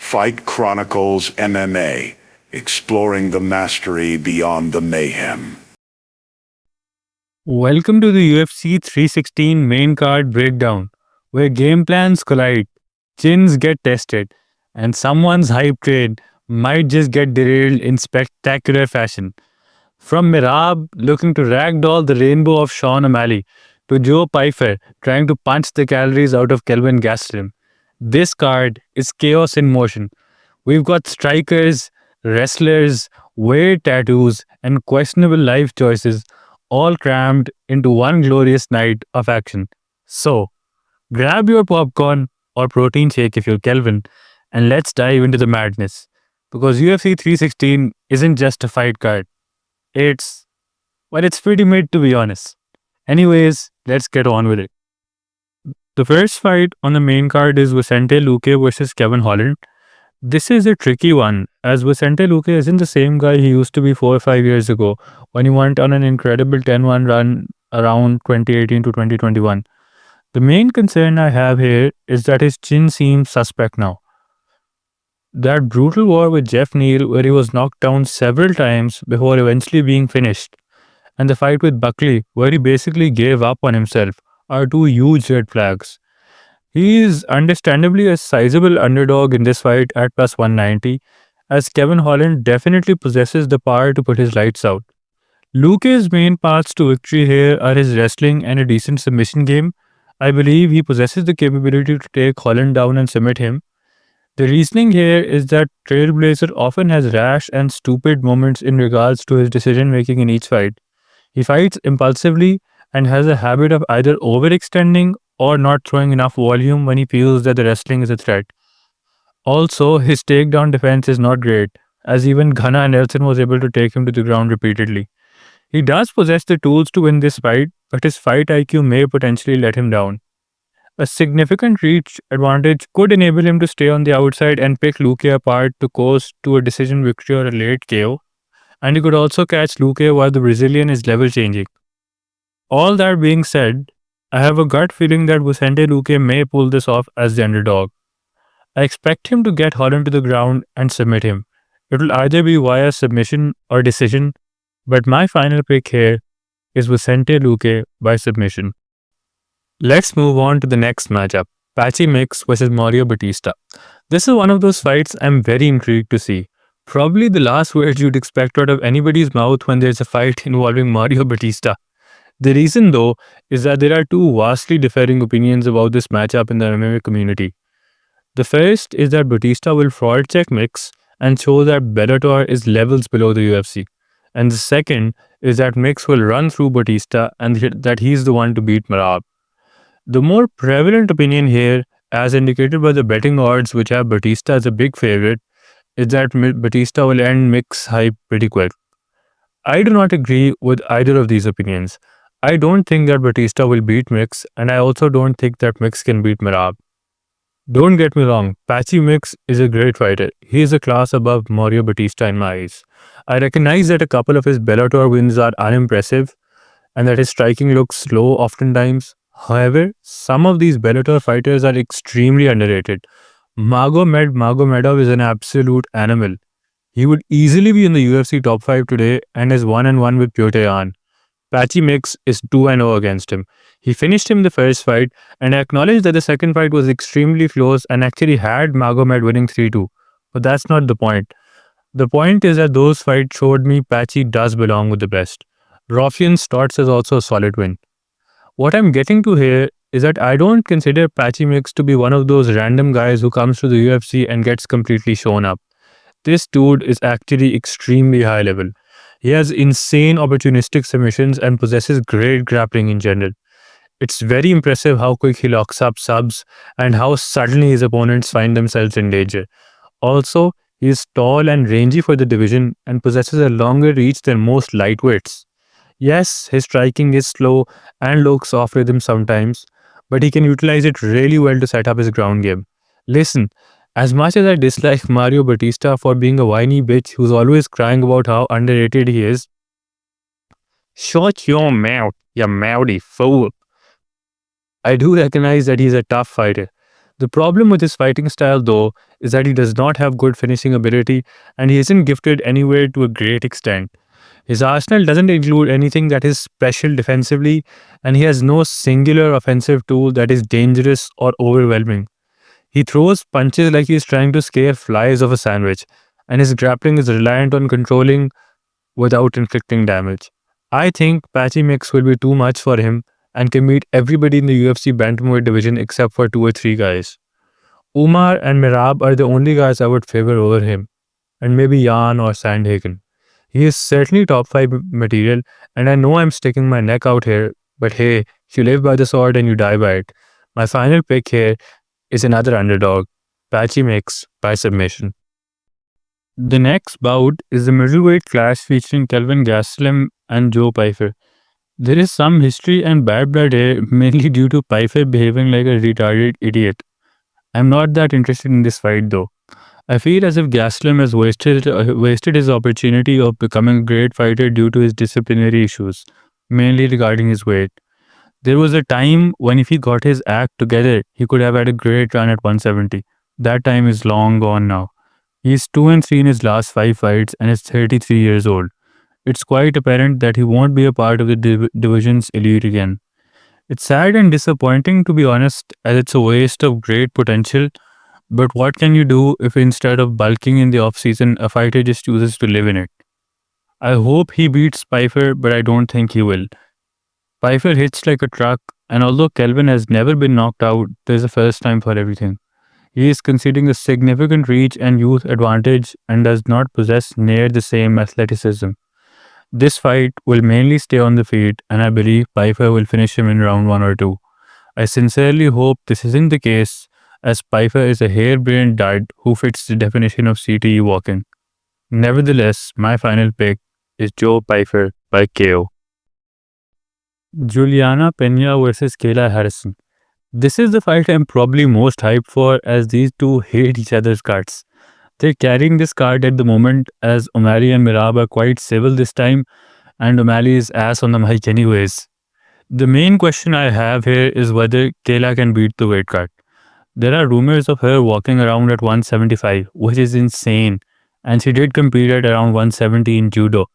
Fight Chronicles MMA, exploring the mastery beyond the mayhem. Welcome to the UFC 316 main card breakdown, where game plans collide, chins get tested, and someone's hype train might just get derailed in spectacular fashion. From Mirab looking to ragdoll the rainbow of Sean O'Malley to Joe Pfeiffer trying to punch the calories out of Kelvin Gastelum, this card is chaos in motion. We've got strikers, wrestlers, weird tattoos, and questionable life choices all crammed into one glorious night of action. So, grab your popcorn or protein shake if you're Kelvin, and let's dive into the madness. Because UFC 316 isn't just a fight card, it's, well, it's pretty mid to be honest. Anyways, let's get on with it. The first fight on the main card is Vicente Luque versus Kevin Holland. This is a tricky one, as Vicente Luque isn't the same guy he used to be 4 or 5 years ago when he went on an incredible 10-1 run around 2018 to 2021. The main concern I have here is that his chin seems suspect now. That brutal war with Jeff Neal, where he was knocked down several times before eventually being finished, and the fight with Buckley, where he basically gave up on himself, are two huge red flags. He is understandably a sizable underdog in this fight at plus 190, as Kevin Holland definitely possesses the power to put his lights out. Luke's main paths to victory here are his wrestling and a decent submission game. I believe he possesses the capability to take Holland down and submit him. The reasoning here is that Trailblazer often has rash and stupid moments in regards to his decision making in each fight. He fights impulsively and has a habit of either overextending or not throwing enough volume when he feels that the wrestling is a threat. Also, his takedown defense is not great, as even Gunnar Nelson was able to take him to the ground repeatedly. He does possess the tools to win this fight, but his fight IQ may potentially let him down. A significant reach advantage could enable him to stay on the outside and pick Luque apart to coast to a decision victory or a late KO, and he could also catch Luque while the Brazilian is level changing. All that being said, I have a gut feeling that Vicente Luque may pull this off as the underdog. I expect him to get Holland to the ground and submit him. It will either be via submission or decision, but my final pick here is Vicente Luque by submission. Let's move on to the next matchup, Patchy Mix versus Mario Batista. This is one of those fights I'm very intrigued to see. Probably the last words you'd expect out of anybody's mouth when there's a fight involving Mario Batista. The reason, though, is that there are two vastly differing opinions about this matchup in the MMA community. The first is that Batista will fraud check Mix and show that Bellator is levels below the UFC. And the second is that Mix will run through Batista and that he's the one to beat Marab. The more prevalent opinion here, as indicated by the betting odds which have Batista as a big favorite, is that Batista will end Mix hype pretty quick. I do not agree with either of these opinions. I don't think that Batista will beat Mix, and I also don't think that Mix can beat Marab. Don't get me wrong, Patchy Mix is a great fighter. He is a class above Mario Batista in my eyes. I recognize that a couple of his Bellator wins are unimpressive and that his striking looks slow oftentimes. However, some of these Bellator fighters are extremely underrated. Magomedov is an absolute animal. He would easily be in the UFC top 5 today and is 1-1 with Petr Yan. Patchy Mix is 2-0 against him. He finished him the first fight, and I acknowledge that the second fight was extremely close and actually had Magomed winning 3-2. But that's not the point. The point is that those fights showed me Patchy does belong with the best. Raufeon Stotts is also a solid win. What I'm getting to here is that I don't consider Patchy Mix to be one of those random guys who comes to the UFC and gets completely shown up. This dude is actually extremely high level. He has insane opportunistic submissions and possesses great grappling in general. It's very impressive how quick he locks up subs and how suddenly his opponents find themselves in danger. Also, he is tall and rangy for the division and possesses a longer reach than most lightweights. Yes, his striking is slow and looks off rhythm sometimes, but he can utilize it really well to set up his ground game. Listen, as much as I dislike Mario Batista for being a whiny bitch who's always crying about how underrated he is, shut your mouth, you mouthy fool. I do recognize that he's a tough fighter. The problem with his fighting style, though, is that he does not have good finishing ability and he isn't gifted anywhere to a great extent. His arsenal doesn't include anything that is special defensively, and he has no singular offensive tool that is dangerous or overwhelming. He throws punches like he is trying to scare flies off a sandwich, and his grappling is reliant on controlling without inflicting damage. I think Patchy Mix will be too much for him and can beat everybody in the UFC bantamweight division except for two or three guys. Umar and Mirab are the only guys I would favor over him, and maybe Jan or Sandhagen. He is certainly top 5 material, and I know I'm sticking my neck out here, but hey, you live by the sword and you die by it. My final pick here is another underdog, Patchy Mix by submission. The next bout is the middleweight clash featuring Kelvin Gastelum and Joe Pyfer. There is some history and bad blood here, mainly due to Pyfer behaving like a retarded idiot. I'm not that interested in this fight though. I feel as if Gastelum has wasted his opportunity of becoming a great fighter due to his disciplinary issues, mainly regarding his weight. There was a time when if he got his act together, he could have had a great run at 170. That time is long gone now. He's 2 and 3 in his last 5 fights and is 33 years old. It's quite apparent that he won't be a part of the division's elite again. It's sad and disappointing to be honest, as it's a waste of great potential. But what can you do if instead of bulking in the off-season, a fighter just chooses to live in it? I hope he beats Pyfer, but I don't think he will. Pyfer hits like a truck, and although Kelvin has never been knocked out, there's a first time for everything. He is conceding a significant reach and youth advantage and does not possess near the same athleticism. This fight will mainly stay on the feet, and I believe Pyfer will finish him in round 1 or 2. I sincerely hope this isn't the case, as Pyfer is a harebrained dud who fits the definition of CTE walking. Nevertheless, my final pick is Joe Pyfer by KO. Juliana Pena versus Kayla Harrison. This is the fight I'm probably most hyped for, as these two hate each other's guts. They're carrying this card at the moment, as O'Malley and Mirab are quite civil this time, and O'Malley is ass on the mic anyways. The main question I have here is whether Kayla can beat the weight cut. There are rumors of her walking around at 175, which is insane, and she did compete at around 170 in judo.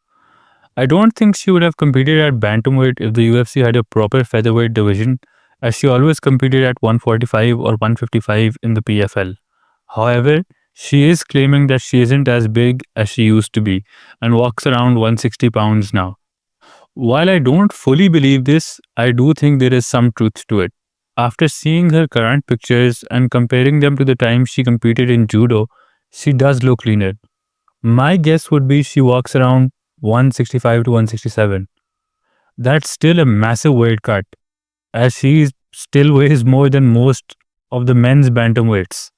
I don't think she would have competed at bantamweight if the UFC had a proper featherweight division, as she always competed at 145 or 155 in the PFL. However, she is claiming that she isn't as big as she used to be and walks around 160 pounds now. While I don't fully believe this, I do think there is some truth to it. After seeing her current pictures and comparing them to the time she competed in judo, she does look leaner. My guess would be she walks around 165 to 167. That's still a massive weight cut, as she still weighs more than most of the men's bantamweights.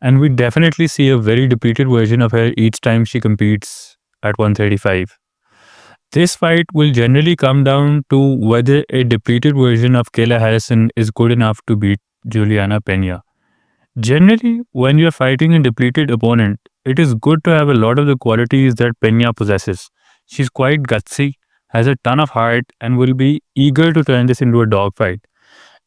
And we definitely see a very depleted version of her each time she competes at 135. This fight will generally come down to whether a depleted version of Kayla Harrison is good enough to beat Juliana Pena. Generally, when you're fighting a depleted opponent, it is good to have a lot of the qualities that Pena possesses. She's quite gutsy, has a ton of heart, and will be eager to turn this into a dogfight.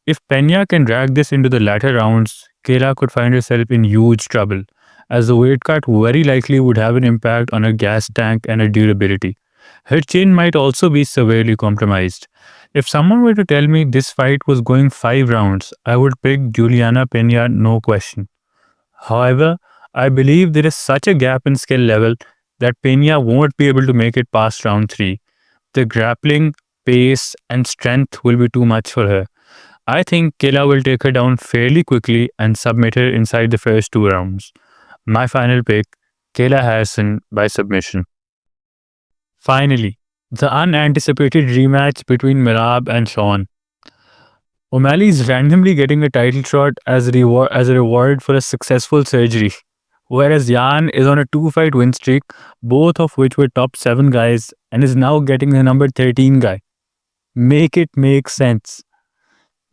If Pena can drag this into the latter rounds, Kayla could find herself in huge trouble, as the weight cut very likely would have an impact on her gas tank and her durability. Her chin might also be severely compromised. If someone were to tell me this fight was going 5 rounds, I would pick Juliana Pena, no question. However, I believe there is such a gap in skill level that Pena won't be able to make it past round 3. The grappling, pace, and strength will be too much for her. I think Kayla will take her down fairly quickly and submit her inside the first 2 rounds. My final pick, Kayla Harrison by submission. Finally, the unanticipated rematch between Mirab and Sean. O'Malley is randomly getting a title shot as a reward for a successful surgery, whereas Jan is on a 2-fight win streak, both of which were top 7 guys, and is now getting the number 13 guy. Make it make sense.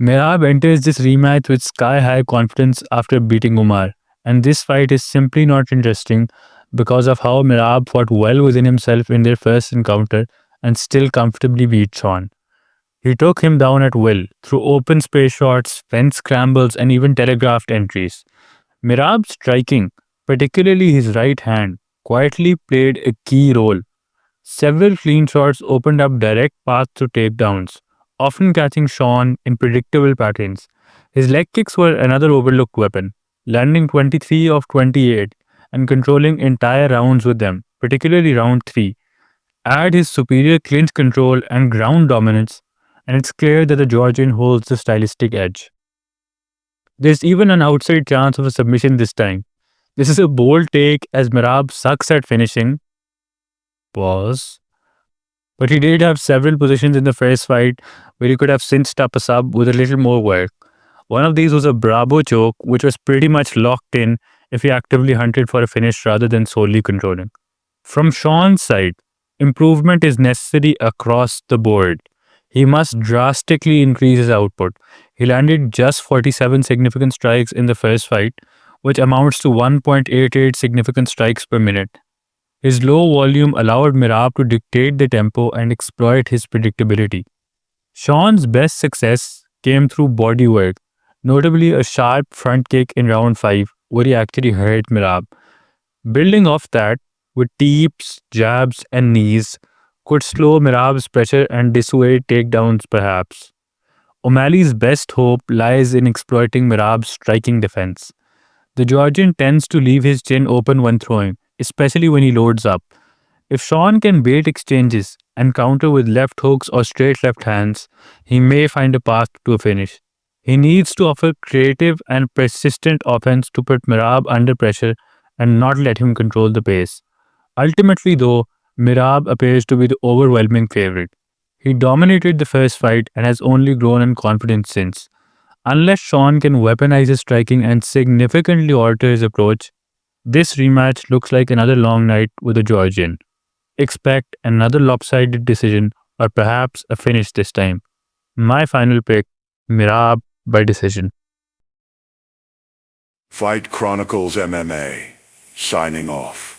Mirab enters this rematch with sky-high confidence after beating Umar, and this fight is simply not interesting because of how Mirab fought well within himself in their first encounter and still comfortably beat Sean. He took him down at will through open space shots, fence scrambles, and even telegraphed entries. Mirab's striking, particularly his right hand, quietly played a key role. Several clean shots opened up direct paths to takedowns, often catching Sean in predictable patterns. His leg kicks were another overlooked weapon, landing 23 of 28 and controlling entire rounds with them, particularly round 3. Add his superior clinch control and ground dominance, and it's clear that the Georgian holds the stylistic edge. There's even an outside chance of a submission this time. This is a bold take as Mirab sucks at finishing. Pause. But he did have several positions in the first fight where he could have cinched up a sub with a little more work. One of these was a Bravo choke, which was pretty much locked in if he actively hunted for a finish rather than solely controlling. From Sean's side, improvement is necessary across the board. He must drastically increase his output. He landed just 47 significant strikes in the first fight, which amounts to 1.88 significant strikes per minute. His low volume allowed Mirab to dictate the tempo and exploit his predictability. Sean's best success came through body work, notably a sharp front kick in round 5, where he actually hurt Mirab. Building off that, with teeps, jabs, and knees, could slow Mirab's pressure and dissuade takedowns perhaps. O'Malley's best hope lies in exploiting Mirab's striking defense. The Georgian tends to leave his chin open when throwing, especially when he loads up. If Sean can bait exchanges and counter with left hooks or straight left hands, he may find a path to a finish. He needs to offer creative and persistent offense to put Mirab under pressure and not let him control the pace. Ultimately, though, Mirab appears to be the overwhelming favorite. He dominated the first fight and has only grown in confidence since. Unless Sean can weaponize his striking and significantly alter his approach, this rematch looks like another long night with the Georgian. Expect another lopsided decision or perhaps a finish this time. My final pick, Mirab by decision. Fight Chronicles MMA, signing off.